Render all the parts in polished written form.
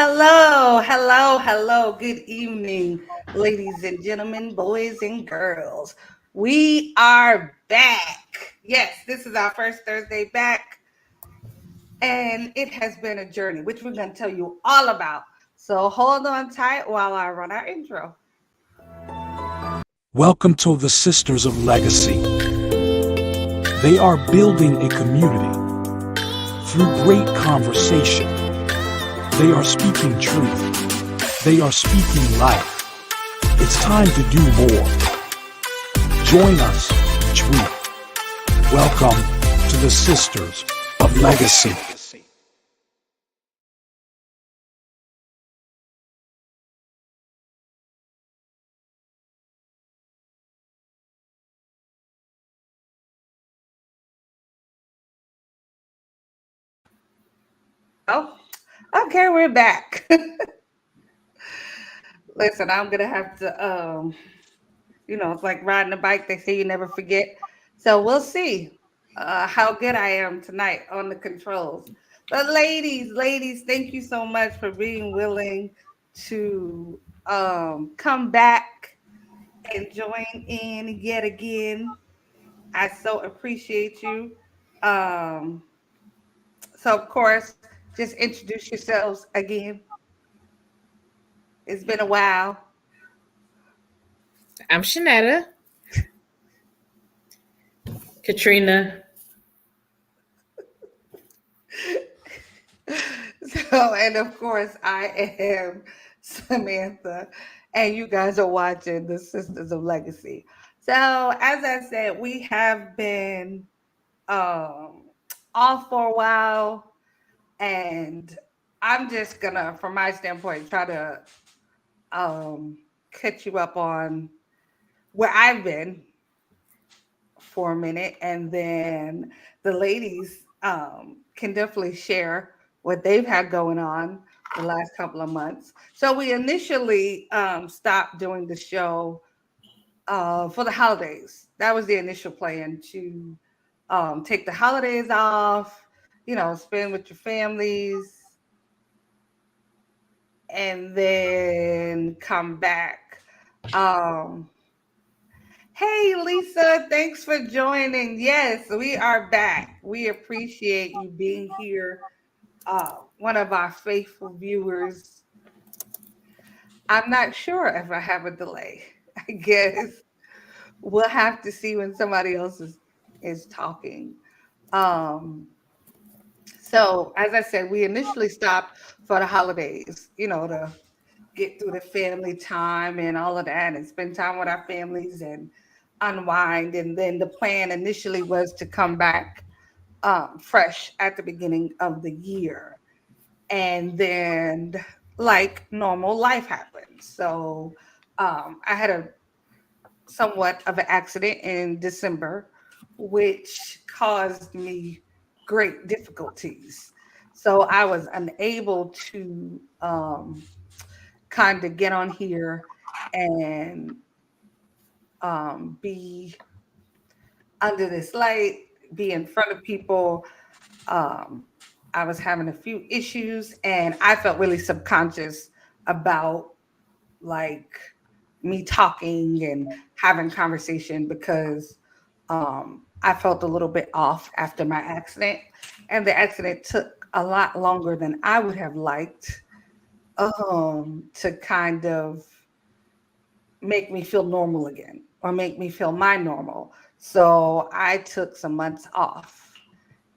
Hello, hello, hello. Good evening, ladies and gentlemen, boys and girls. We are back. Yes, this is our first Thursday back, and it has been a journey, which we're going to tell you all about. So hold on tight while I run our intro. Welcome to the Sisters of Legacy. They are building a community through great conversation. They are speaking truth. They are speaking life. It's time to do more. Join us each week. Welcome to the Sisters of Legacy. Oh, okay, we're back. Listen, I'm going to have to, it's like riding a bike. They say you never forget. So we'll see how good I am tonight on the controls. But ladies, thank you so much for being willing to come back and join in yet again. I so appreciate you. Um, so of course, just introduce yourselves again. It's been a while. I'm Shanetta. Katrina. So, and of course, I am Samantha, and you guys are watching the Sisters of Legacy. So, as I said, we have been um, off for a while, and I'm just gonna, from my standpoint, try to um, catch you up on where I've been for a minute, and then the ladies can definitely share what they've had going on the last couple of months. So we initially stopped doing the show for the holidays. That was the initial plan to take the holidays off, spend with your families, and then come back. Um, Hey, Lisa, thanks for joining. Yes, we are back. We appreciate you being here. One of our faithful viewers. I'm not sure if I have a delay. I guess we'll have to see when somebody else is talking. Um, so, as I said, we initially stopped for the holidays, to get through the family time and all of that and spend time with our families and unwind. And then the plan initially was to come back fresh at the beginning of the year. And then, like normal life happened. So I had a somewhat of an accident in December, which caused me great difficulties. So I was unable to kind of get on here and be under this light, be in front of people. Um, I was having a few issues, and I felt really subconscious about like me talking and having conversation because I felt a little bit off after my accident, and the accident took a lot longer than I would have liked to kind of make me feel normal again or make me feel my normal. So I took some months off.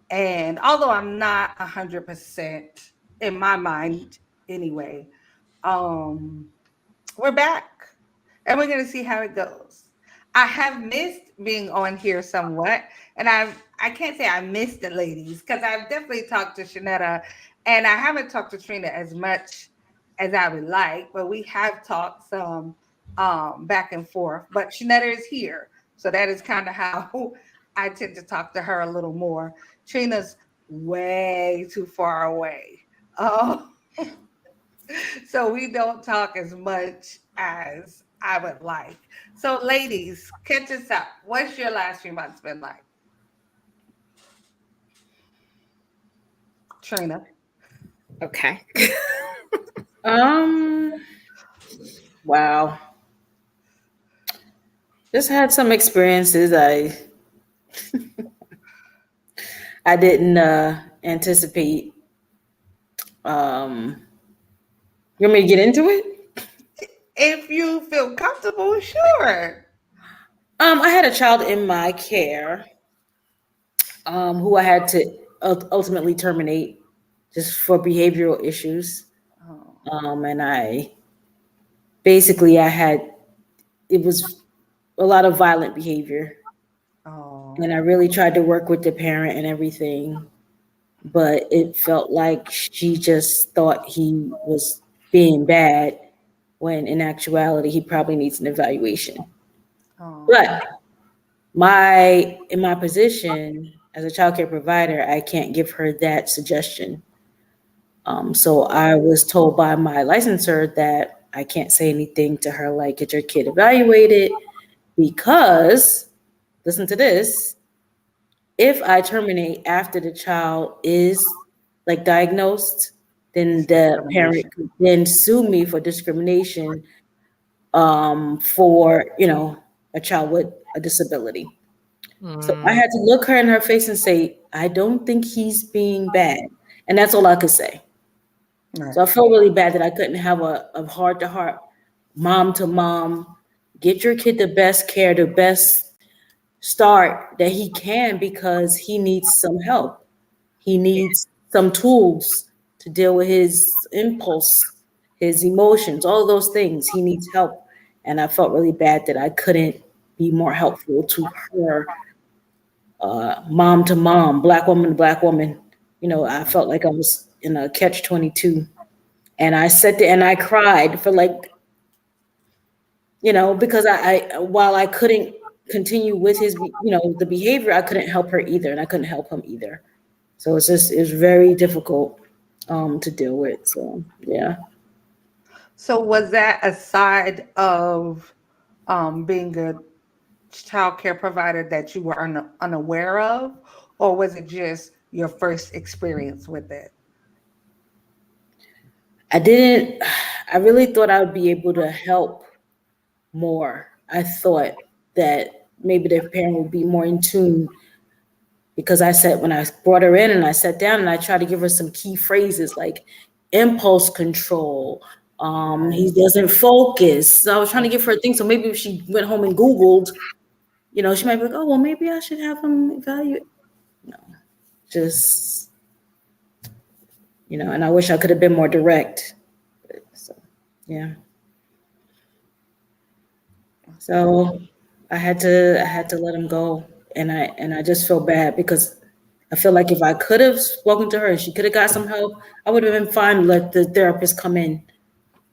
And although I'm not 100% in my mind anyway, um, we're back and we're going to see how it goes. I have missed being on here somewhat. And I can't say I missed the ladies because I've definitely talked to Shanetta and I haven't talked to Trina as much as I would like, but we have talked some back and forth. But Shanetta is here. So that is kind of how I tend to talk to her a little more. Trina's way too far away. Oh, so we don't talk as much as I would like. So, ladies, catch us up. What's your last few months been like? Trina. Okay. Wow. Just had some experiences I didn't anticipate. You want me to get into it? If you feel comfortable, sure. I had a child in my care, who I had to ultimately terminate just for behavioral issues. Oh, And I had, it was a lot of violent behavior. oh, And I really tried to work with the parent and everything, but it felt like she just thought he was being bad when in actuality he probably needs an evaluation. oh. But in my position as a childcare provider, I can't give her that suggestion. So I was told by my licensor that I can't say anything to her like get your kid evaluated because listen to this, if I terminate after the child is like diagnosed, then the Discrimination. parent could then sue me for discrimination, for a child with a disability. So I had to look her in her face and say, I don't think he's being bad. And that's all I could say. Right. So I felt really bad that I couldn't have a heart to heart, mom to mom, get your kid the best care, the best start that he can because he needs some help. He needs some tools to deal with his impulse, his emotions, all of those things. He needs help. And I felt really bad that I couldn't be more helpful to her, mom to mom, black woman to black woman. I felt like I was in a catch 22. And I sat there and I cried for like, because while I couldn't continue with his, the behavior, I couldn't help her either. And I couldn't help him either. So it was very difficult to deal with. So yeah. So was that a side of being a child care provider that you were unaware of, or was it just your first experience with it? I really thought I would be able to help more. I thought that maybe the parent would be more in tune because when I brought her in and I sat down and I tried to give her some key phrases like impulse control. He doesn't focus. So I was trying to give her things. So maybe if she went home and Googled, she might be like, oh, well, maybe I should have him evaluate. No, just, and I wish I could have been more direct. So, yeah. So I had to let him go. And I just feel bad because I feel like if I could have spoken to her and she could have got some help, I would have been fine to let the therapist come in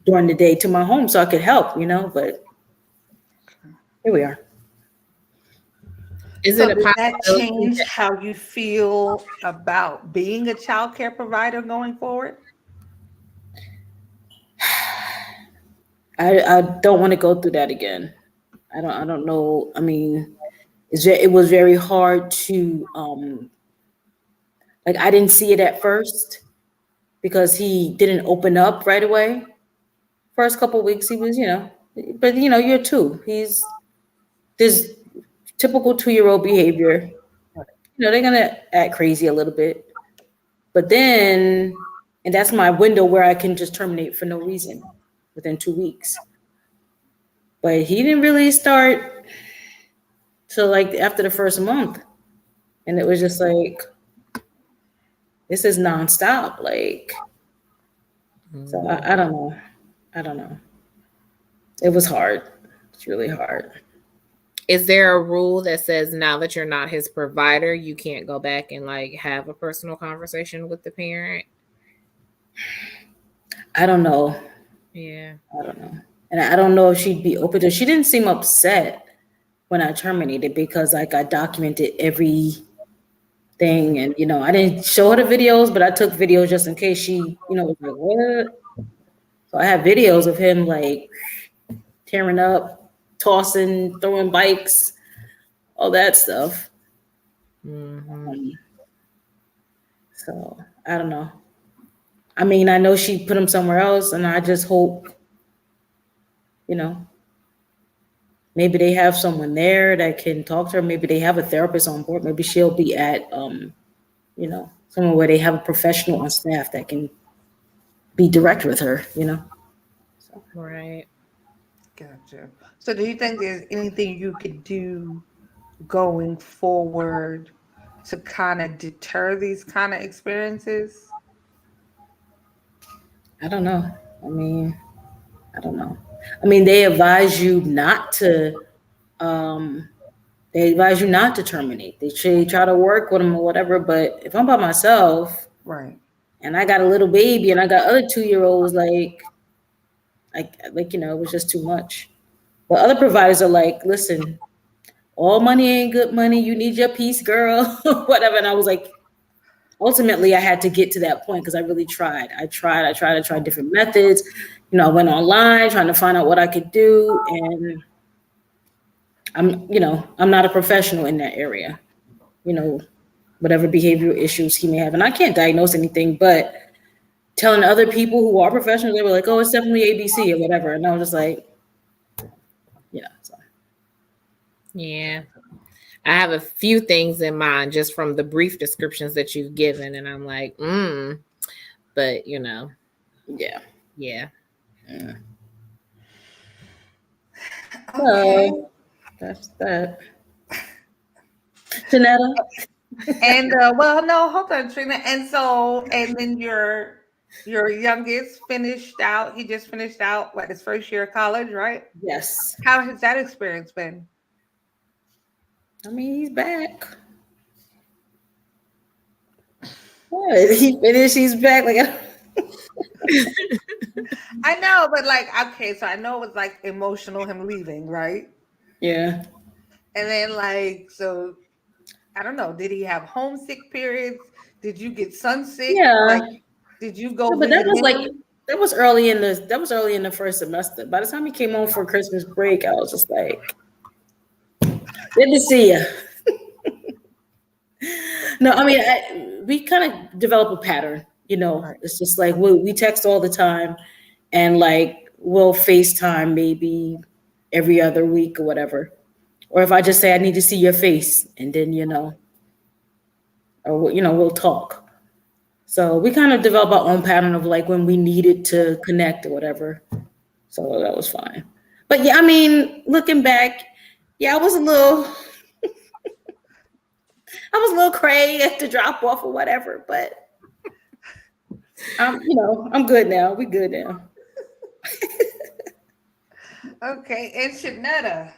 during the day to my home so I could help, but here we are. So did that change how you feel about being a child care provider going forward? I don't want to go through that again. I don't know. I mean, it was very hard to like I didn't see it at first because he didn't open up right away. First couple of weeks he was, but year two, he's this typical 2-year-old behavior. They're gonna act crazy a little bit. But then, and that's my window where I can just terminate for no reason within 2 weeks. But he didn't really start till like after the first month. And it was just like, this is nonstop. Like, so I don't know. I don't know. It was hard. It's really hard. Is there a rule that says now that you're not his provider, you can't go back and like have a personal conversation with the parent? I don't know. Yeah. I don't know. And I don't know if she'd be open to it. She didn't seem upset when I terminated because like I documented everything and I didn't show her the videos, but I took videos just in case she, was like, what? So I have videos of him like tearing up, tossing, throwing bikes, all that stuff. Mm-hmm. So I don't know. I mean, I know she put him somewhere else, and I just hope, you know, maybe they have someone there that can talk to her. Maybe they have a therapist on board. Maybe she'll be at, you know, somewhere where they have a professional on staff that can be direct with her, you know. Right. Gotcha. So do you think there's anything you could do going forward to kind of deter these kind of experiences? I don't know. I mean, I don't know. I mean, they advise you not to. They advise you not to terminate. They try to work with them or whatever. But if I'm by myself Right. and I got a little baby and I got other 2-year-olds, like you know, it was just too much. But other providers are like, listen, all money ain't good money. You need your piece, girl, whatever. And I was like, ultimately, I had to get to that point because I really tried. I tried different methods. You know, I went online trying to find out what I could do, and I'm not a professional in that area. You know, whatever behavioral issues he may have, and I can't diagnose anything, but telling other people who are professionals, they were like, "Oh, it's definitely ABC or whatever," and I was just like, you know. So. Yeah. I have a few things in mind just from the brief descriptions that you've given, and I'm like, but you know, Yeah. yeah. Okay. So that's that. Janetta? And well, no, hold on, Trina. And so, and then your youngest finished out. He just finished out what his first year of college, right? Yes. How has that experience been? I mean, he's back. What? He finished, he's back. Like, I know, but like, okay, so I know it was like emotional him leaving, right? yeah. And then like, so I don't know, did he have homesick periods? Did you get sunsick? Yeah. Like, did you go But that visit was like him? that was early in the first semester. By the time he came home for Christmas break, I was just like, good to see you. No, I mean, we kind of develop a pattern, you know. Right. It's just like we text all the time, and like we'll FaceTime maybe every other week or whatever. Or if I just say I need to see your face, and then or we'll talk. So we kind of develop our own pattern of like when we needed to connect or whatever. So that was fine. But yeah, I mean, looking back, yeah, I was a little cray at the drop off or whatever, but I'm good now. We good now. Okay, and Shanetta,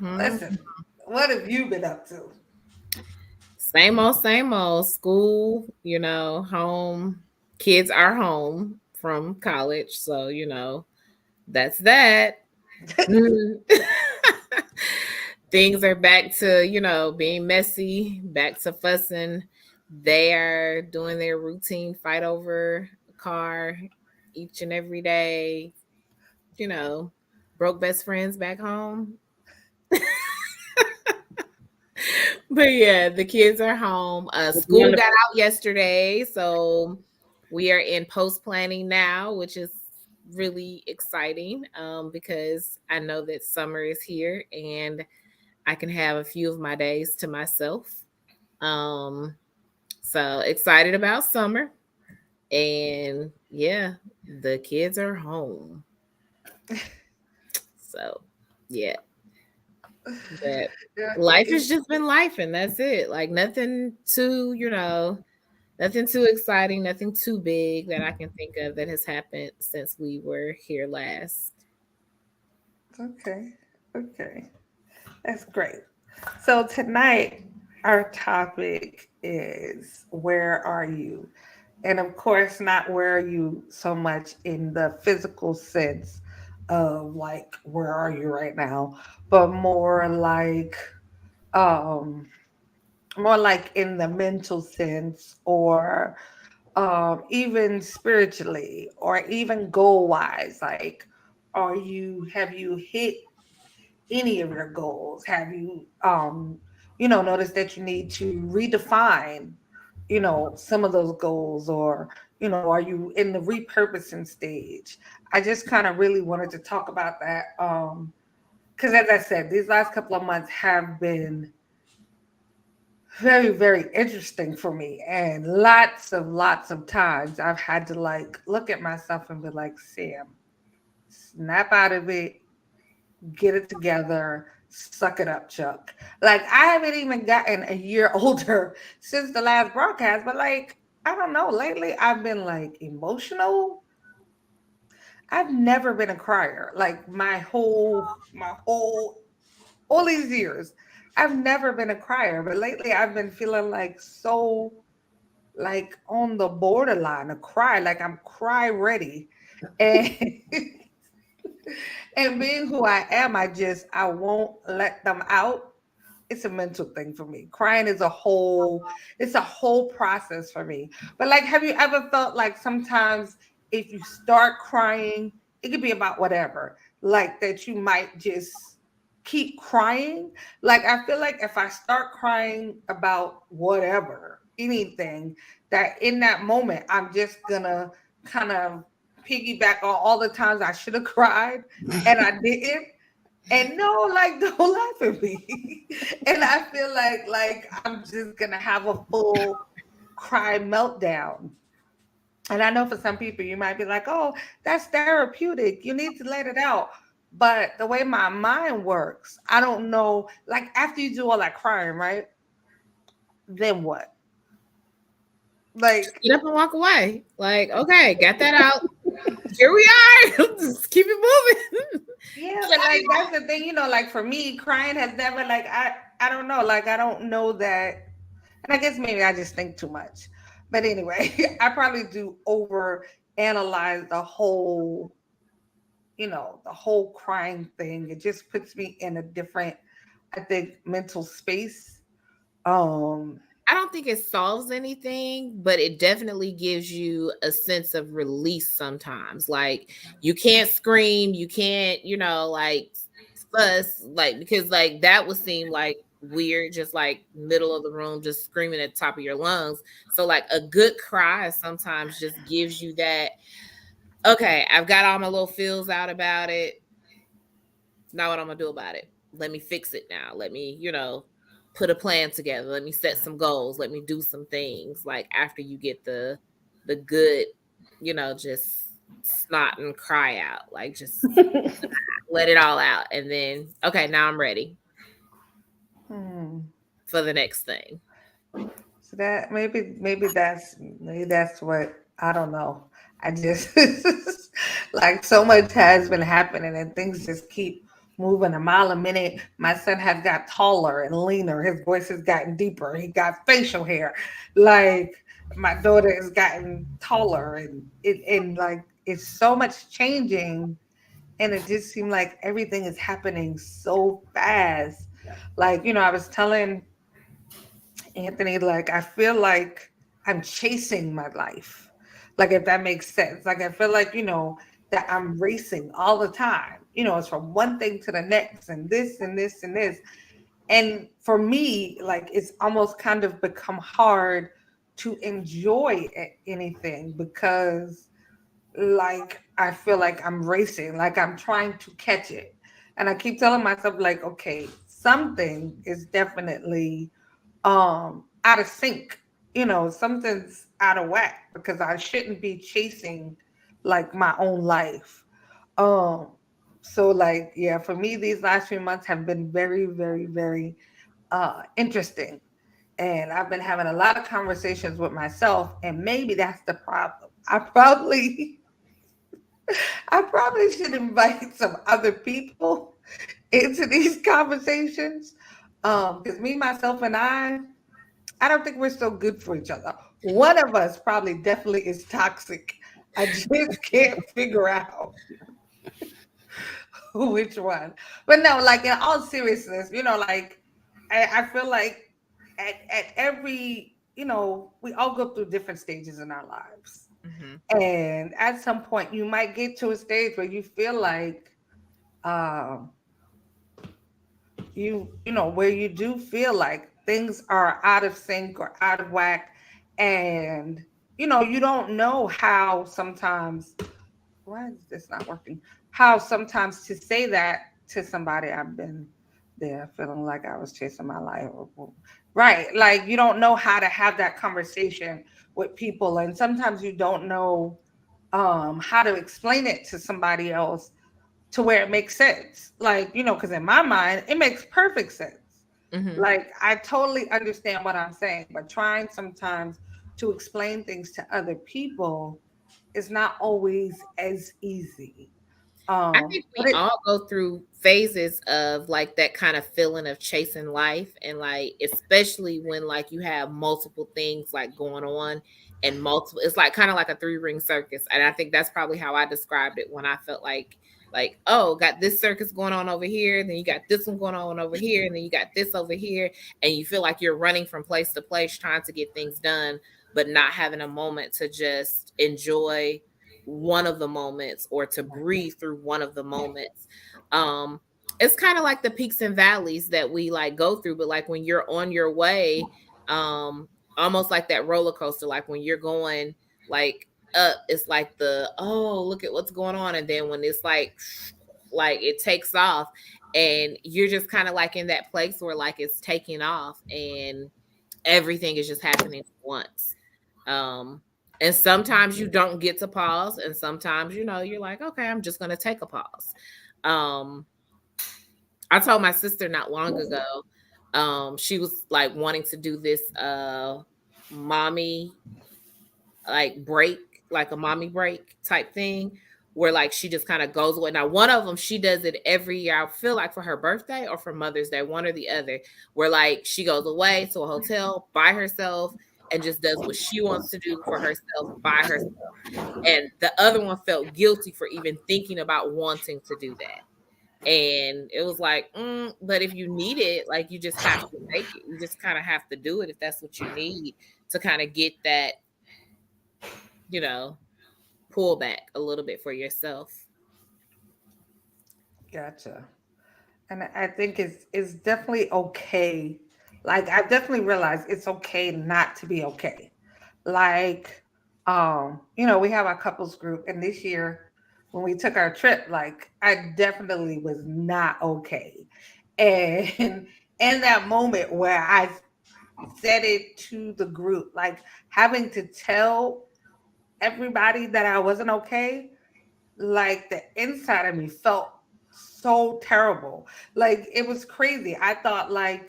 listen, what have you been up to? Same old school, you know, home. Kids are home from college, so you know, that's that. Things are back to, you know, being messy, back to fussing. They are doing their routine fight over a car each and every day. You know, broke best friends back home. But yeah, the kids are home. School got out yesterday, so we are in post planning now, which is really exciting because I know that summer is here and I can have a few of my days to myself. So excited about summer, and yeah, the kids are home. So yeah. But life has just been life, and that's it. Like nothing too, nothing too exciting, nothing too big that I can think of that has happened since we were here last. Okay, that's great. So tonight, our topic is where are you? And of course, not where are you so much in the physical sense of like where are you right now, but um more like in the mental sense or even spiritually or even goal wise, like have you hit any of your goals? Have you noticed that you need to redefine, some of those goals, or You know, are you in the repurposing stage? I just kind of really wanted to talk about that. Because as I said, these last couple of months have been very, very interesting for me. And lots of times I've had to like look at myself and be like, Sam, snap out of it, get it together, suck it up, Chuck. Like I haven't even gotten a year older since the last broadcast, but like, I don't know, lately I've been like emotional. I've never been a crier. Like my whole all these years, I've never been a crier, but lately I've been feeling like so like on the borderline of cry, like I'm cry ready. And and being who I am, I won't let them out. It's a mental thing for me. Crying is it's a whole process for me. But like, have you ever felt like sometimes if you start crying, it could be about whatever, like that you might just keep crying? Like, I feel like if I start crying about whatever, anything, that in that moment, I'm just gonna kind of piggyback on all the times I should have cried and I didn't. And no, like don't laugh at me. And I feel like I'm just gonna have a full cry meltdown. And I know for some people you might be like, oh, that's therapeutic. You need to let it out. But the way my mind works, I don't know. Like after you do all that crying, right? Then what? Like Get up and walk away. Like, okay, got that out. Here we are. Just keep it moving. yeah, but like that's the thing, like for me, crying has never like I don't know, like I don't know that, and I guess maybe I just think too much. But anyway, I probably do over analyze the whole crying thing. It just puts me in a different, I think, mental space. Um, I don't think it solves anything, but it definitely gives you a sense of release sometimes. Like you can't scream, you can't, like fuss, like because like that would seem like weird, just like middle of the room, just screaming at the top of your lungs. So like a good cry sometimes just gives you that, okay, I've got all my little feels out about it. Now what I'm gonna do about it? Let me fix it now. Let me, put a plan together. Let me set some goals. Let me do some things. Like after you get the good, just snot and cry out. Like just let it all out. And then, okay, now I'm ready for the next thing. So that maybe that's what, I don't know. I just like so much has been happening and things just keep moving a mile a minute. My son has got taller and leaner. His voice has gotten deeper. He got facial hair. Like my daughter has gotten taller and like it's so much changing. And it just seemed like everything is happening so fast. Like, I was telling Anthony, like, I feel like I'm chasing my life. Like, if that makes sense. Like, I feel like, that I'm racing all the time. It's from one thing to the next and this and this and this. And for me, like, it's almost kind of become hard to enjoy anything because, like, I feel like I'm racing, like I'm trying to catch it. And I keep telling myself, like, okay, something is definitely out of sync. Something's out of whack because I shouldn't be chasing like my own life. So like, yeah, for me these last few months have been very, very, very interesting. And I've been having a lot of conversations with myself, and maybe that's the problem. I probably should invite some other people into these conversations. Because me, myself, and I don't think we're so good for each other. One of us probably definitely is toxic. I just can't figure out which one. But no, like in all seriousness, like I feel like at every, we all go through different stages in our lives. Mm-hmm. And at some point you might get to a stage where you feel like where you do feel like things are out of sync or out of whack, and you don't know how sometimes, why is this not working? How sometimes to say that to somebody, I've been there feeling like I was chasing my life. Right. Like you don't know how to have that conversation with people. And sometimes you don't know how to explain it to somebody else to where it makes sense. Like, because in my mind, it makes perfect sense. Mm-hmm. Like I totally understand what I'm saying, but trying sometimes to explain things to other people is not always as easy. I think But we all go through phases of like that kind of feeling of chasing life, and like especially when like you have multiple things like going on and multiple, it's like kind of like a three-ring circus. And I think that's probably how I described it when I felt like, oh, got this circus going on over here, then you got this one going on over here, and then you got this over here, and you feel like you're running from place to place trying to get things done, but not having a moment to just enjoy one of the moments or to breathe through one of the moments. um it's kind of like the peaks and valleys that we like go through, but like when you're on your way, almost like that roller coaster, like when you're going like up, it's like the, oh, look at what's going on, and then when it's like it takes off, and you're just kind of like in that place where like it's taking off and everything is just happening at once. um and sometimes you don't get to pause, and sometimes you're like, okay, I'm just going to take a pause. um I told my sister not long ago, she was like wanting to do this mommy like break, like a mommy break type thing, where like she just kind of goes away. Now, one of them, she does it every year. I feel like for her birthday or for Mother's Day, one or the other, where like she goes away to a hotel by herself and just does what she wants to do for herself by herself. And the other one felt guilty for even thinking about wanting to do that. And it was like, but if you need it, like you just have to make it. You just kind of have to do it if that's what you need to kind of get that, you know, pull back a little bit for yourself. gotcha. And I think it's definitely okay. Like I've definitely realized it's okay not to be okay. Like, we have our couples group, and this year when we took our trip, like I definitely was not okay. And in that moment where I said it to the group, like having to tell everybody that I wasn't okay, like the inside of me felt so terrible. Like it was crazy. I thought like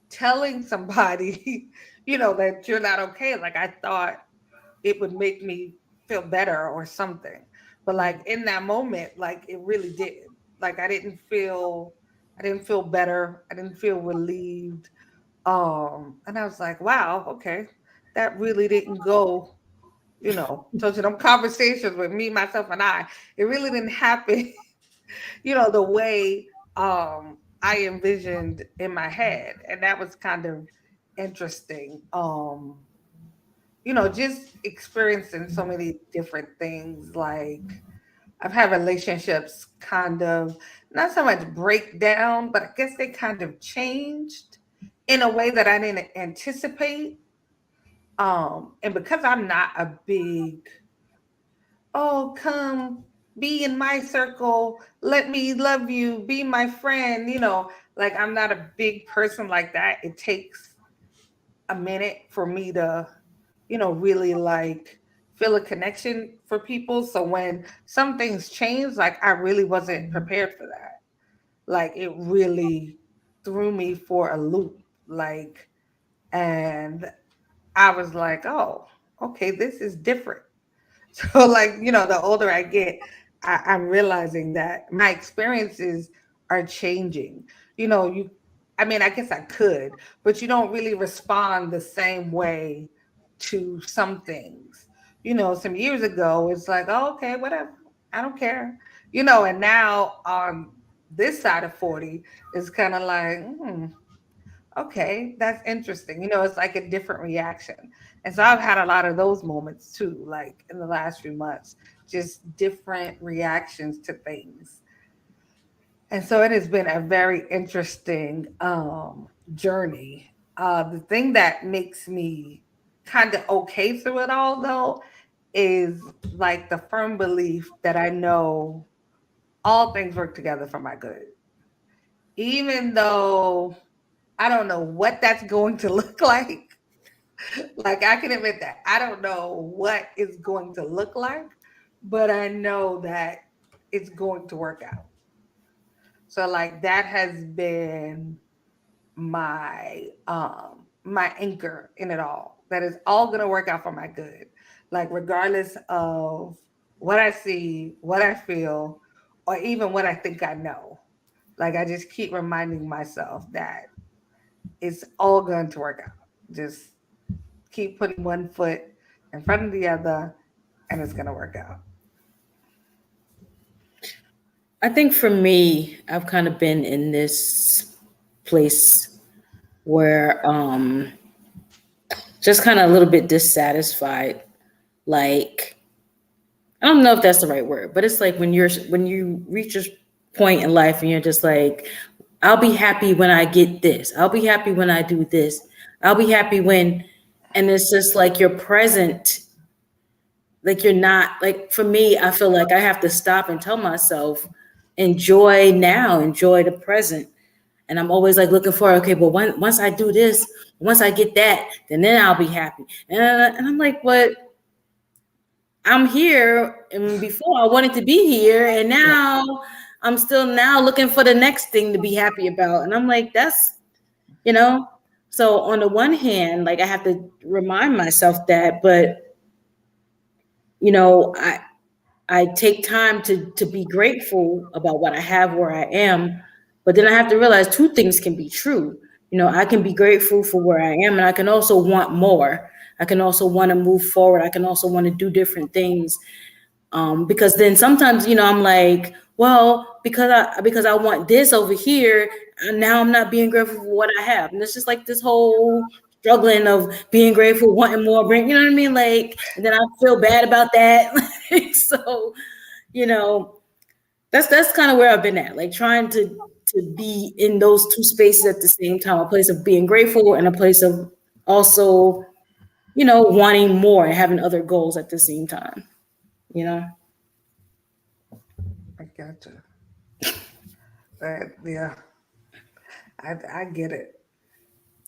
telling somebody, that you're not okay, like I thought it would make me feel better or something. But like in that moment, like it really didn't. Like I didn't feel better. I didn't feel relieved. And I was like, wow, okay. That really didn't go, so to them conversations with me, myself, and I, it really didn't happen, the way I envisioned in my head. And that was kind of interesting. Just experiencing so many different things. Like I've had relationships kind of not so much break down, but I guess they kind of changed in a way that I didn't anticipate. And because I'm not a big, oh, come be in my circle, let me love you, be my friend, like I'm not a big person like that. It takes a minute for me to, really like feel a connection for people. So when some things change, like I really wasn't prepared for that. Like it really threw me for a loop. Like, and I was like, oh, okay, this is different. So, like, the older I get, I'm realizing that my experiences are changing. I mean, I guess I could, but you don't really respond the same way to some things. Some years ago, it's like, oh, okay, whatever. I don't care. And now on this side of 40, it's kind of like, okay, that's interesting. It's like a different reaction. And so I've had a lot of those moments too, like in the last few months, just different reactions to things. And so it has been a very interesting journey. The thing that makes me kind of okay through it all though is like the firm belief that I know all things work together for my good. Even though I don't know what that's going to look like. Like I can admit that. I don't know what it's going to look like, but I know that it's going to work out. So like that has been my anchor in it all. That is all going to work out for my good. Like regardless of what I see, what I feel, or even what I think I know. Like I just keep reminding myself that it's all going to work out. Just keep putting one foot in front of the other and it's going to work out. I think for me, I've kind of been in this place where just kind of a little bit dissatisfied. Like, I don't know if that's the right word, but it's like when you reach a point in life and you're just like, I'll be happy when I get this. I'll be happy when I do this. I'll be happy when, and it's just like you're present. Like you're not, like for me, I feel like I have to stop and tell myself, enjoy now, enjoy the present. And I'm always like looking for, okay, but once I do this, once I get that, then I'll be happy. And I'm like, but I'm here, and before I wanted to be here, and now I'm still now looking for the next thing to be happy about. And I'm like, that's, so on the one hand, like I have to remind myself that, but I take time to be grateful about what I have, where I am. But then I have to realize two things can be true. I can be grateful for where I am, and I can also want more. I can also want to move forward. I can also want to do different things. Because then sometimes, I'm like, well, because I want this over here, and now I'm not being grateful for what I have. And it's just like this whole struggling of being grateful, wanting more, you know what I mean? Like, and then I feel bad about that. So, that's kind of where I've been at, like trying to be in those two spaces at the same time, a place of being grateful and a place of also, wanting more and having other goals at the same time, I gotcha. Yeah, I get it.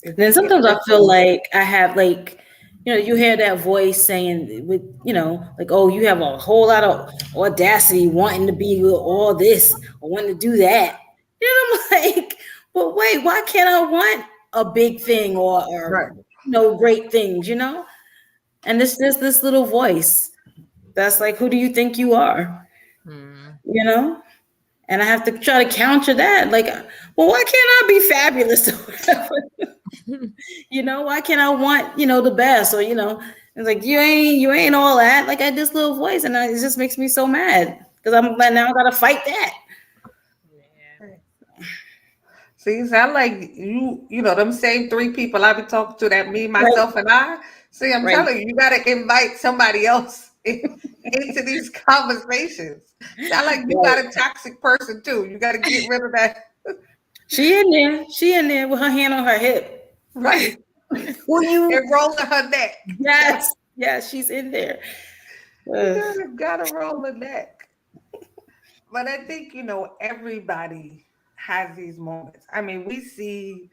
And then sometimes I feel like I have like, you hear that voice saying with, like, oh, you have a whole lot of audacity wanting to be all this or wanting to do that. I'm like, but wait, why can't I want a big thing or right. Great things, And this little voice that's like, who do you think you are? And I have to try to counter that. Like, well, why can't I be fabulous or whatever? Why can't I want, the best? Or, it's like, you ain't all that. Like, I had this little voice, and it just makes me so mad because I'm like, now I got to fight that. Yeah. See, sound like them same three people I be talking to, that me, myself, right. And I. See, I'm telling you, you got to invite somebody else into these conversations. Sound like you got a toxic person too. You got to get rid of that. She in there with her hand on her hip. Right. And rolling her neck. Yes, she's in there. You gotta roll the neck. But I think, everybody has these moments. I mean, we see,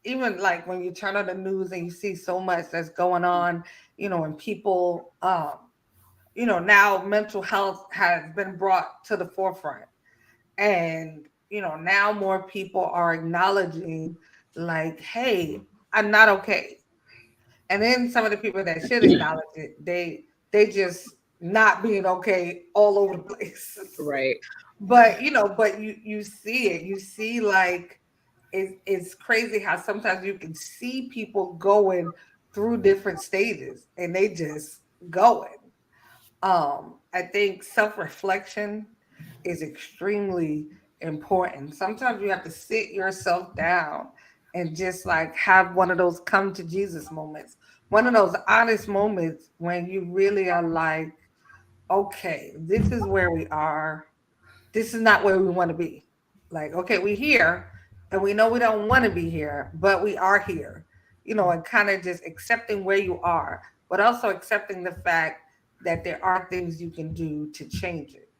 even like when you turn on the news and you see so much that's going on, and people, now mental health has been brought to the forefront. And, now more people are acknowledging like, hey, I'm not okay. And then some of the people that should acknowledge it, they just not being okay all over the place. Right. But, you see it. You see like, it's crazy how sometimes you can see people going through different stages and they just going. I think self-reflection is extremely important. Sometimes you have to sit yourself down and just like have one of those come to Jesus moments, one of those honest moments when you really are like, okay, this is where we are. This is not where we want to be. Like, okay, we're here and we know we don't want to be here, but we are here, and kind of just accepting where you are, but also accepting the fact that there are things you can do to change it.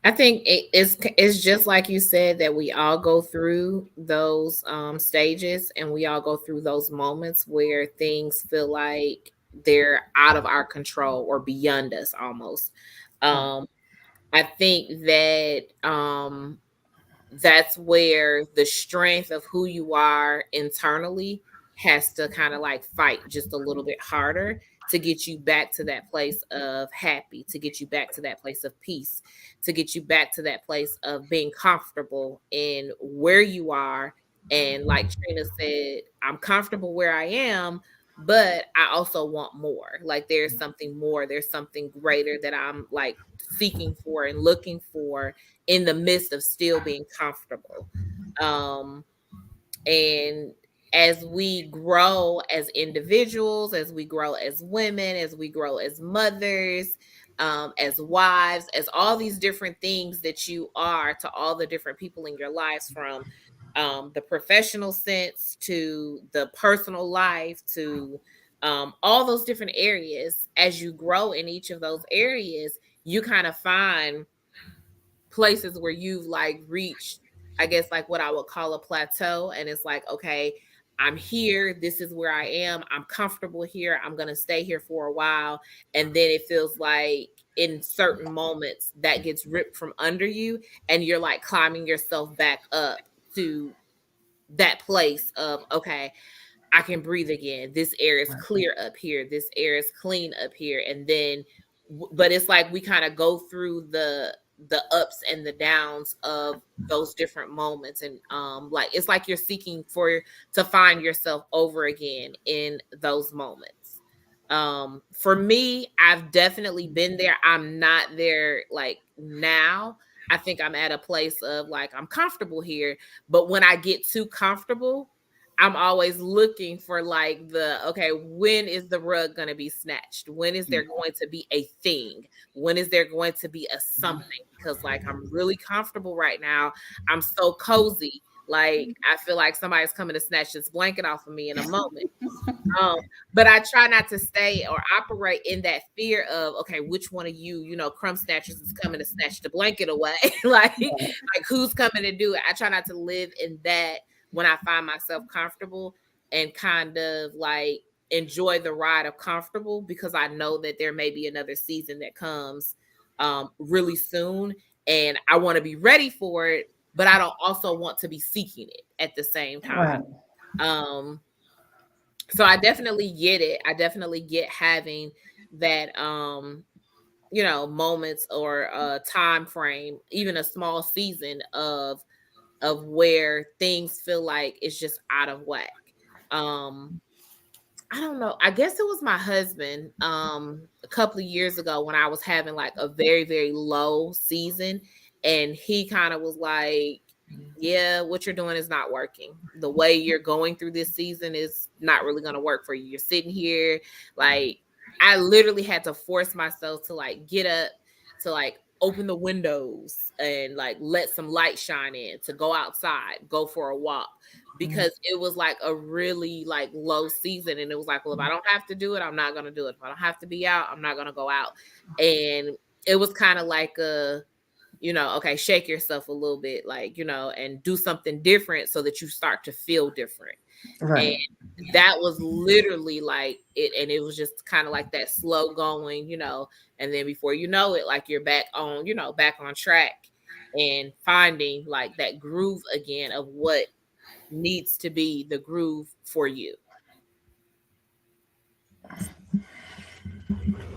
I think it's just like you said, that we all go through those stages, and we all go through those moments where things feel like they're out of our control or beyond us almost. I think that that's where the strength of who you are internally has to kind of like fight just a little bit harder to get you back to that place of happy, to get you back to that place of peace, to get you back to that place of being comfortable in where you are. And like Trina said, I'm comfortable where I am, but I also want more. Like there's something more, there's something greater that I'm like seeking for and looking for in the midst of still being comfortable. And as we grow as individuals, as we grow as women, as we grow as mothers, as wives, as all these different things that you are to all the different people in your lives, from the professional sense to the personal life to all those different areas, as you grow in each of those areas, you kind of find places where you've like reached, I guess, like what I would call a plateau. And it's like, okay, I'm here. This is where I am. I'm comfortable here. I'm going to stay here for a while. And then it feels like in certain moments that gets ripped from under you, and you're like climbing yourself back up to that place of, okay, I can breathe again. This air is clear up here. This air is clean up here. And then, but it's like we kind of go through the ups and the downs of those different moments. And like, it's like you're seeking to find yourself over again in those moments. For me, I've definitely been there. I'm not there like now. I think I'm at a place of like, I'm comfortable here. But when I get too comfortable, I'm always looking for like okay, when is the rug going to be snatched? When is there going to be a thing? When is there going to be a something? Because like, I'm really comfortable right now. I'm so cozy. Like, I feel like somebody's coming to snatch this blanket off of me in a moment. But I try not to stay or operate in that fear of, okay, which one of you, crumb snatchers is coming to snatch the blanket away? like who's coming to do it? I try not to live in that when I find myself comfortable, and kind of like enjoy the ride of comfortable, because I know that there may be another season that comes really soon, and I want to be ready for it, but I don't also want to be seeking it at the same time. Right. So I definitely get it. I definitely get having that, moments or a time frame, even a small season of where things feel like it's just out of whack. I don't know. I guess it was my husband a couple of years ago when I was having like a very, very low season. And he kind of was like, yeah, what you're doing is not working. The way you're going through this season is not really going to work for you. You're sitting here. Like, I literally had to force myself to like get up, to like open the windows and like let some light shine in, to go outside, go for a walk, because it was like a really like low season. And it was like, well, if I don't have to do it, I'm not going to do it. If I don't have to be out, I'm not going to go out. And it was kind of like okay, shake yourself a little bit, like, and do something different so that you start to feel different. Right. And that was literally like it. And it was just kind of like that slow going, and then before you know it, like you're back on, back on track and finding like that groove again of what needs to be the groove for you.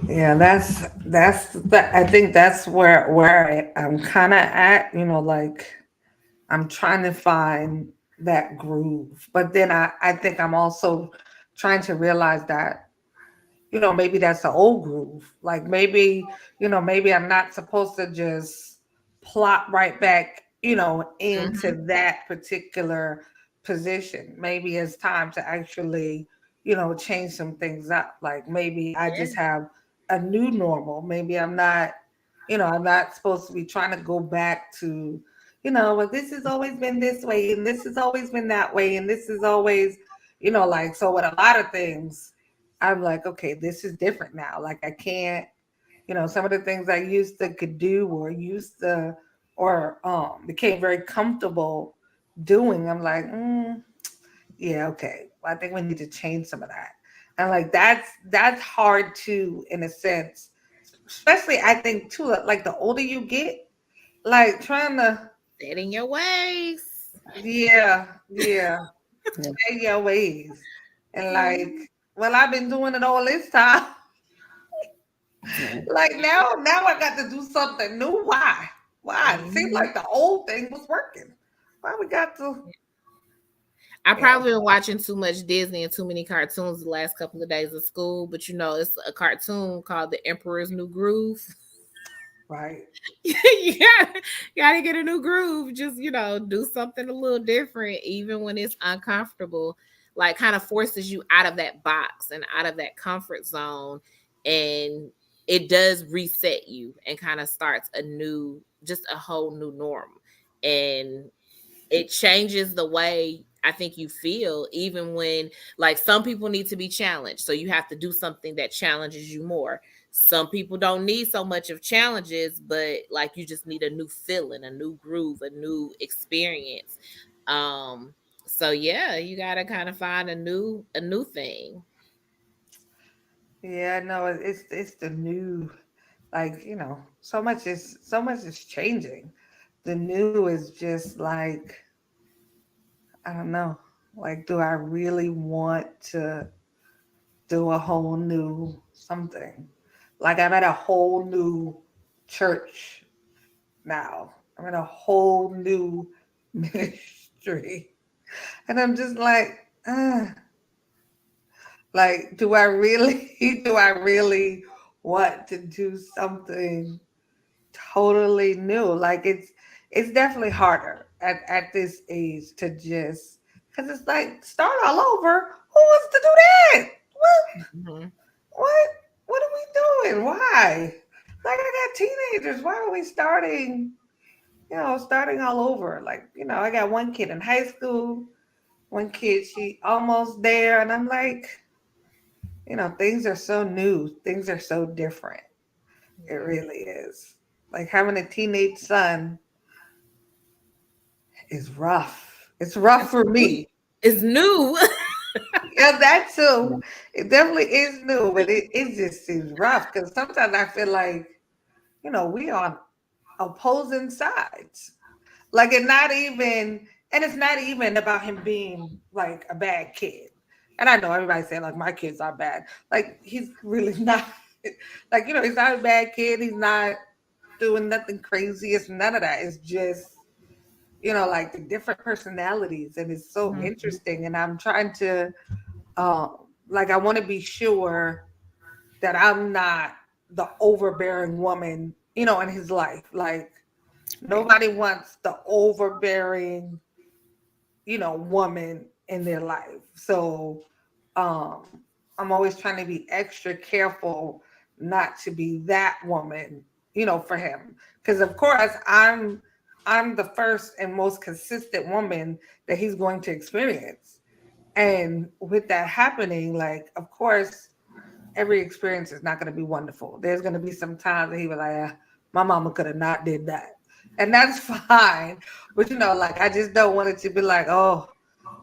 Yeah, I think that's where I'm kind of at, like I'm trying to find that groove. But then I think I'm also trying to realize that, maybe that's the old groove. Like maybe I'm not supposed to just plop right back, into that particular position. Maybe it's time to actually, change some things up. Like maybe I just have a new normal. Maybe I'm not supposed to be trying to go back to, well, this has always been this way, and this has always been that way, and this is always, like, so with a lot of things, I'm like, okay, this is different now. Like, I can't, some of the things I used to could do or became very comfortable doing. I'm like, yeah, okay. Well, I think we need to change some of that. And like that's hard too, in a sense, especially I think too, like the older you get, like trying to, Set in your ways. yeah, Yeah. stay your ways. And like, well, I've been doing it all this time. Like now I got to do something new. Why? Why? It seemed like the old thing was working. Why we got to? I probably been watching too much Disney and too many cartoons the last couple of days of school, but it's a cartoon called The Emperor's New Groove. Right. you gotta get a new groove. Just do something a little different, even when it's uncomfortable. Like, kind of forces you out of that box and out of that comfort zone, and it does reset you and kind of starts a whole new norm, and it changes the way I think you feel, even when, like, some people need to be challenged. So you have to do something that challenges you more. Some people don't need so much of challenges, but like you just need a new feeling, a new groove, a new experience. So yeah, you gotta kind of find a new thing. Yeah, no, it's the new, like, so much is changing. The new is just like, I don't know. Like, do I really want to do a whole new something? Like, I'm at a whole new church now. I'm in a whole new ministry. And I'm just like, do I really do I really want to do something totally new? Like, it's definitely harder at this age to just, because it's like, start all over. Who wants to do that? What Mm-hmm. what what are we doing? Why? Like, I got teenagers. Why are we starting all over? Like, I got one kid in high school, one kid, she almost there, and I'm like, things are so new, things are so different. It really is. Like, having a teenage son is rough. It's rough for me. It's new. Yeah, that too. It definitely is new, but it just seems rough because sometimes I feel like, we on opposing sides. Like, it's not even about him being like a bad kid. And I know everybody saying like my kids are bad. Like, he's really not. Like, he's not a bad kid. He's not doing nothing crazy. It's none of that. It's just, like the different personalities, and it's so Mhm. interesting. And I'm trying to, like, I want to be sure that I'm not the overbearing woman, in his life. Like, nobody wants the overbearing, woman in their life. So, um, I'm always trying to be extra careful not to be that woman, for him. Because of course I'm the first and most consistent woman that he's going to experience. And with that happening, like, of course, every experience is not going to be wonderful. There's going to be some times that he was like, my mama could have not did that. And that's fine. But, like, I just don't want it to be like, oh,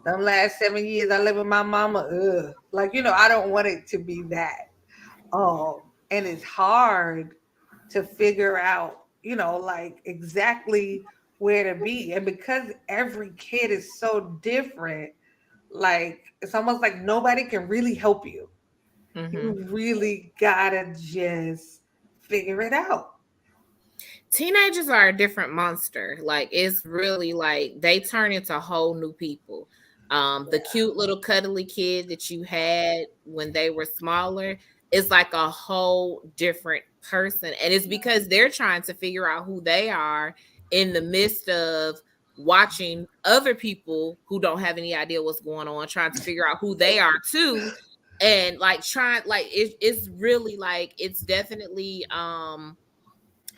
them last 7 years I lived with my mama. Ugh. Like, I don't want it to be that. And it's hard to figure out, like, exactly where to be. And because every kid is so different, like, it's almost like nobody can really help you. Mhm. You really gotta just figure it out. Teenagers are a different monster. Like, it's really like they turn into whole new people. The cute little cuddly kid that you had when they were smaller is like a whole different person. And it's because they're trying to figure out who they are in the midst of watching other people who don't have any idea what's going on, trying to figure out who they are too. And like trying, like, it's really like, it's definitely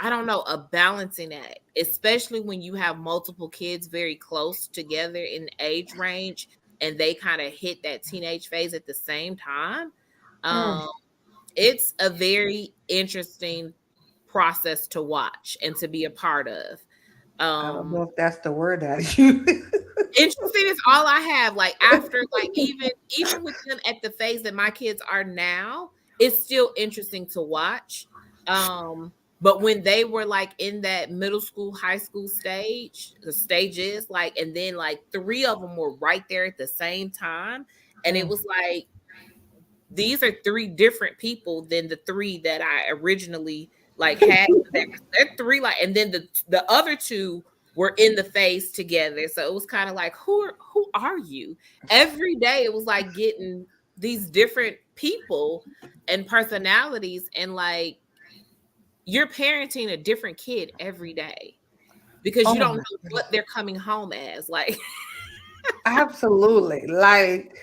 I don't know, a balancing act, especially when you have multiple kids very close together in age range, and they kind of hit that teenage phase at the same time. It's a very interesting process to watch and to be a part of. I don't know if that's the word out of you. Interesting is all I have. Like after, like even with them at the phase that my kids are now, it's still interesting to watch. But when they were like in that middle school, high school stage, the stages, like, and then like 3 of them were right there at the same time. And it was like, these are 3 different people than the 3 that I originally like had. They're 3, like, and then the other 2 were in the phase together. So it was kind of like, who are you? Every day it was like getting these different people and personalities, and like you're parenting a different kid every day because you don't know what they're coming home as. Like absolutely. Like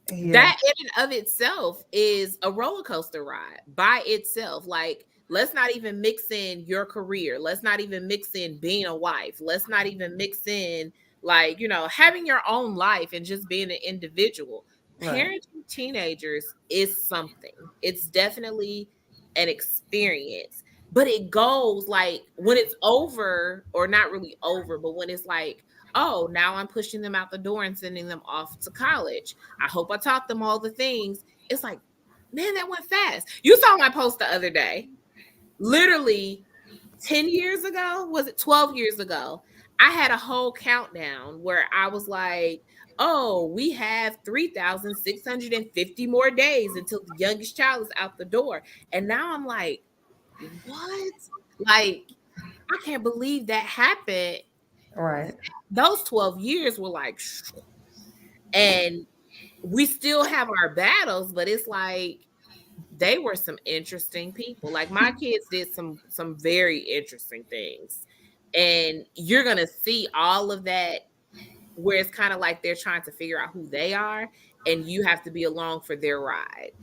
that in and of itself is a roller coaster ride by itself. Like, let's not even mix in your career. Let's not even mix in being a wife. Let's not even mix in, like, you know, having your own life and just being an individual. Right. Parenting teenagers is something. It's definitely an experience, but it goes like when it's over, or not really over, but when it's like, oh, now I'm pushing them out the door and sending them off to college. I hope I taught them all the things. It's like, man, that went fast. You saw my post the other day. Literally 10 years ago, was it 12 years ago? I had a whole countdown where I was like, oh, we have 3,650 more days until the youngest child is out the door. And now I'm like, what? Like, I can't believe that happened. Right. Those 12 years were like, and we still have our battles, but it's like, they were some interesting people. Like my kids did some very interesting things, and you're going to see all of that where it's kind of like they're trying to figure out who they are, and you have to be along for their ride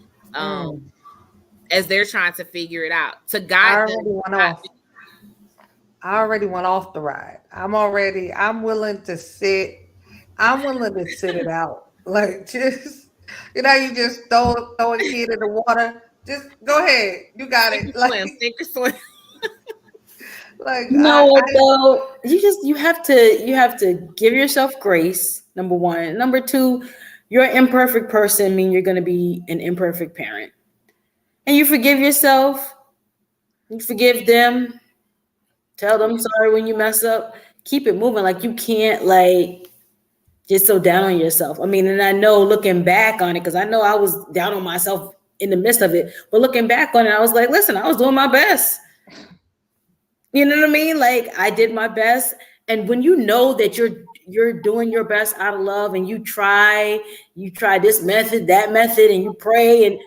as they're trying to figure it out to guide them. I already went off the ride. I'm willing to sit it out. Like, just, you know, you just throw a kid in the water. Just go ahead. You got it. Like, sink or swim. Like, no, though, you have to give yourself grace. Number 1. Number 2, you're an imperfect person, mean you're going to be an imperfect parent, and you forgive yourself. You forgive them. Tell them sorry when you mess up. Keep it moving. Like, you can't like get so down on yourself. I mean, and I know looking back on it, because I know I was down on myself in the midst of it, but looking back on it, I was like, listen, I was doing my best. You know what I mean? Like, I did my best. And when you know that you're doing your best out of love, and you try this method, that method, and you pray and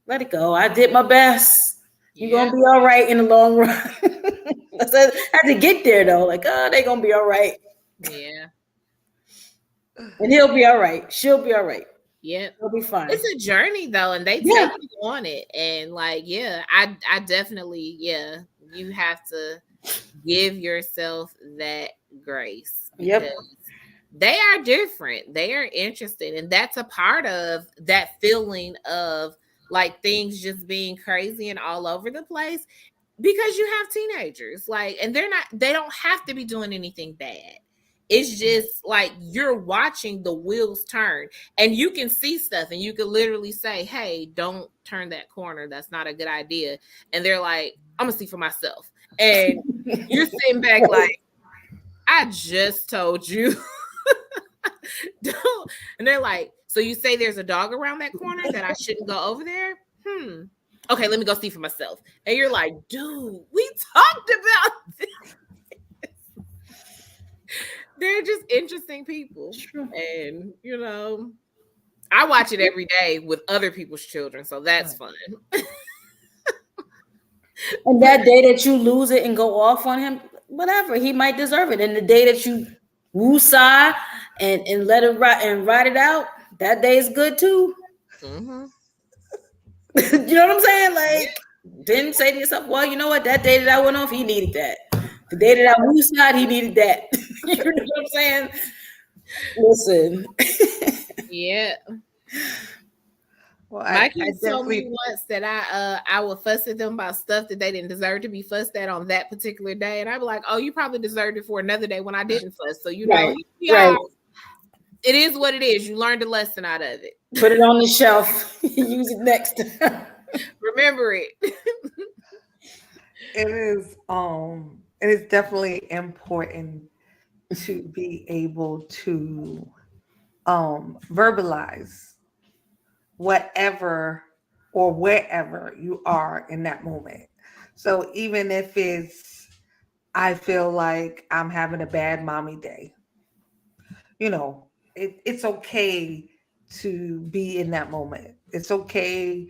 let it go. I did my best. You're going to be all right in the long run. I had to get there though. Like, oh, they're going to be all right. Yeah. And he'll be all right. She'll be all right. Yeah, it'll be fine. It's a journey though, and they take you on it. And like, I definitely, you have to give yourself that grace. Yep. They are different. They are interested, and that's a part of that feeling of like things just being crazy and all over the place, because you have teenagers, like, and they don't have to be doing anything bad. It's just like you're watching the wheels turn, and you can see stuff, and you can literally say, hey, don't turn that corner. That's not a good idea. And they're like, I'm gonna see for myself. And you're sitting back like, I just told you. Don't. And they're like, so you say there's a dog around that corner that I shouldn't go over there? Okay, let me go see for myself. And you're like, dude, we talked about this. They're just interesting people. And, you know, I watch it every day with other people's children. So that's fun. And that day that you lose it and go off on him, whatever, he might deserve it. And the day that you woosah and let it ride it out, that day is good too. Mm-hmm. You know what I'm saying? Like, then say to yourself, well, you know what? That day that I went off, he needed that. The day that I woosah, he needed that. You know what I'm saying? Listen. Yeah. Well, My I kids told me definitely, once that I would fuss at them about stuff that they didn't deserve to be fussed at on that particular day, and I'd be like, "Oh, you probably deserved it for another day when I didn't fuss." So Right. yeah, it is what it is. You learned a lesson out of it. Put it on the shelf. Use it next time. Remember it. it is definitely important to be able to verbalize whatever or wherever you are in that moment. So even if it's, I feel like I'm having a bad mommy day, you know, it's okay to be in that moment. It's okay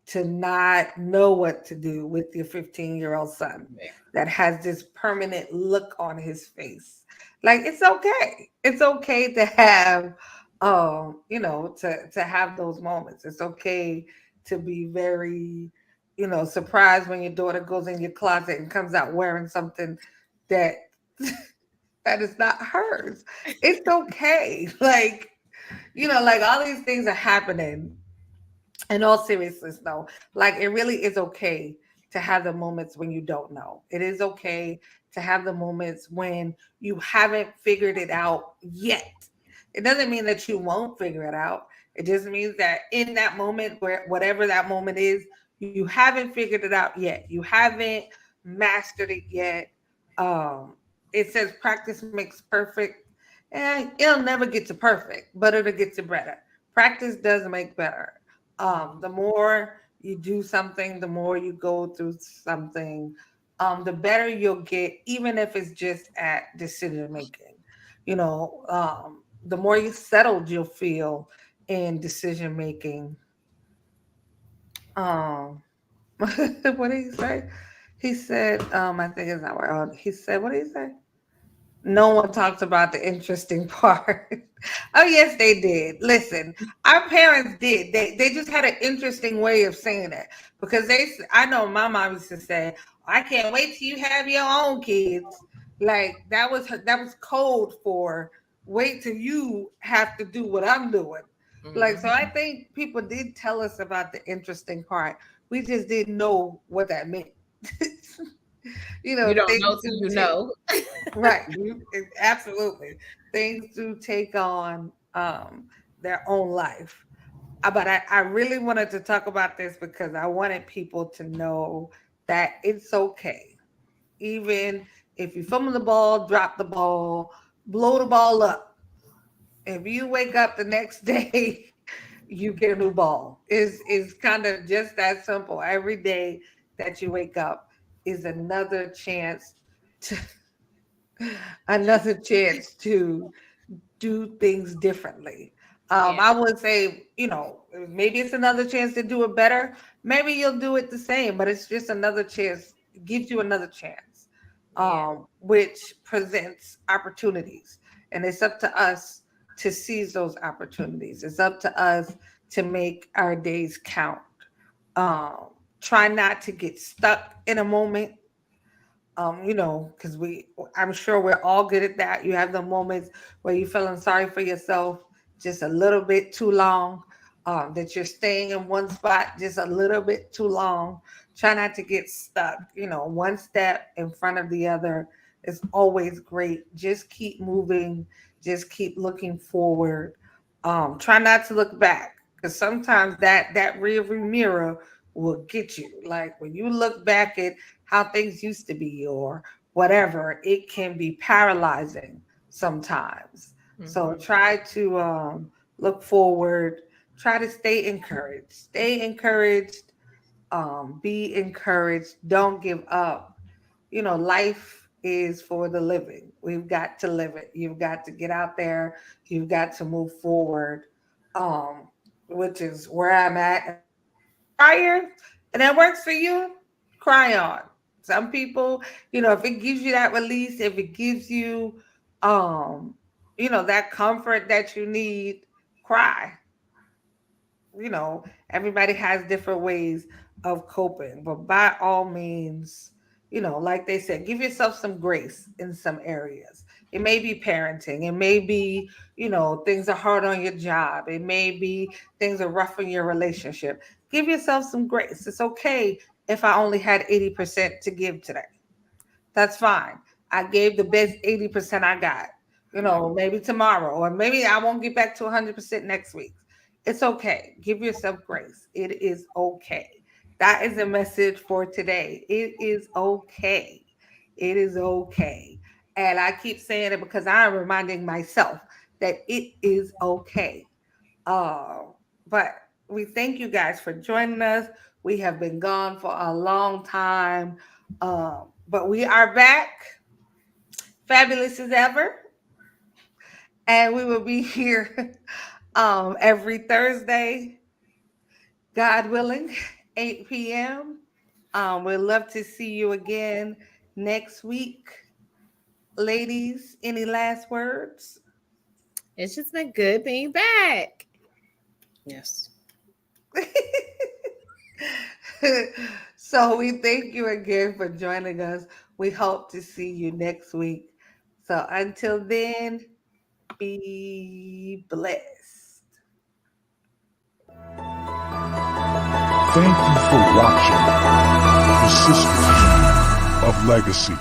to not know what to do with your 15-year-old son that has this permanent look on his face. Like it's okay. It's okay to have to have those moments. It's okay to be very, surprised when your daughter goes in your closet and comes out wearing something that that is not hers. It's okay. Like all these things are happening. In all seriousness, though, like it really is okay to have the moments when you don't know. It is okay to have the moments when you haven't figured it out yet. It doesn't mean that you won't figure it out. It just means that in that moment, where whatever that moment is, you haven't figured it out yet. You haven't mastered it yet. It says practice makes perfect, and it'll never get to perfect, but it'll get to better. Practice does make better. The more you do something, the more you go through something, the better you'll get, even if it's just at decision making. The more you settled you'll feel in decision making. Um, what did he say? He said, I think it's not where he said, what did he say? No one talks about the interesting part. Oh, yes, they did. Listen, our parents did. They just had an interesting way of saying it because I know my mom used to say, I can't wait till you have your own kids. Like that was code for wait till you have to do what I'm doing. Like, so I think people did tell us about the interesting part. We just didn't know what that meant. You don't know Things till do you take. know. Right. Absolutely. Things do take on their own life. But I really wanted to talk about this because I wanted people to know that it's okay. Even if you fumble the ball, drop the ball, blow the ball up. If you wake up the next day, you get a new ball. Is kind of just that simple. Every day that you wake up is to another chance to do things differently. Yeah. I would say, maybe it's another chance to do it better. Maybe you'll do it the same, but it's just another chance, gives you another chance, Yeah. which presents opportunities. And it's up to us to seize those opportunities. It's up to us to make our days count. Try not to get stuck in a moment, because I'm sure we're all good at that. You have the moments where you're feeling sorry for yourself just a little bit too long, that you're staying in one spot just a little bit too long. Try not to get stuck. One step in front of the other is always great. Just keep moving, just keep looking forward. Try not to look back because sometimes that rear view mirror will get you. Like when you look back at how things used to be or whatever, it can be paralyzing sometimes. So try to look forward, try to stay encouraged, be encouraged, don't give up. Life is for the living. We've got to live it. You've got to get out there, you've got to move forward, um, which is where I'm at. Prior, and that works for you, cry on. Some people, if it gives you that release, if it gives you, that comfort that you need, cry. Everybody has different ways of coping, but by all means, like they said, give yourself some grace in some areas. It may be parenting. It may be, things are hard on your job. It may be things are rough in your relationship. Give yourself some grace. It's okay if I only had 80% to give today. That's fine. I gave the best 80% I got. Maybe tomorrow, or maybe I won't get back to 100% next week. It's okay. Give yourself grace. It is okay. That is the message for today. It is okay. It is okay. And I keep saying it because I'm reminding myself that it is okay. But we thank you guys for joining us. We have been gone for a long time, but we are back, fabulous as ever. And we will be here every Thursday, God willing, 8 p.m. We'd love to see you again next week. Ladies, any last words? It's just been good being back. Yes. So we thank you again for joining us. We hope to see you next week. So until then, be blessed. Thank you for watching The Sisters of Legacy.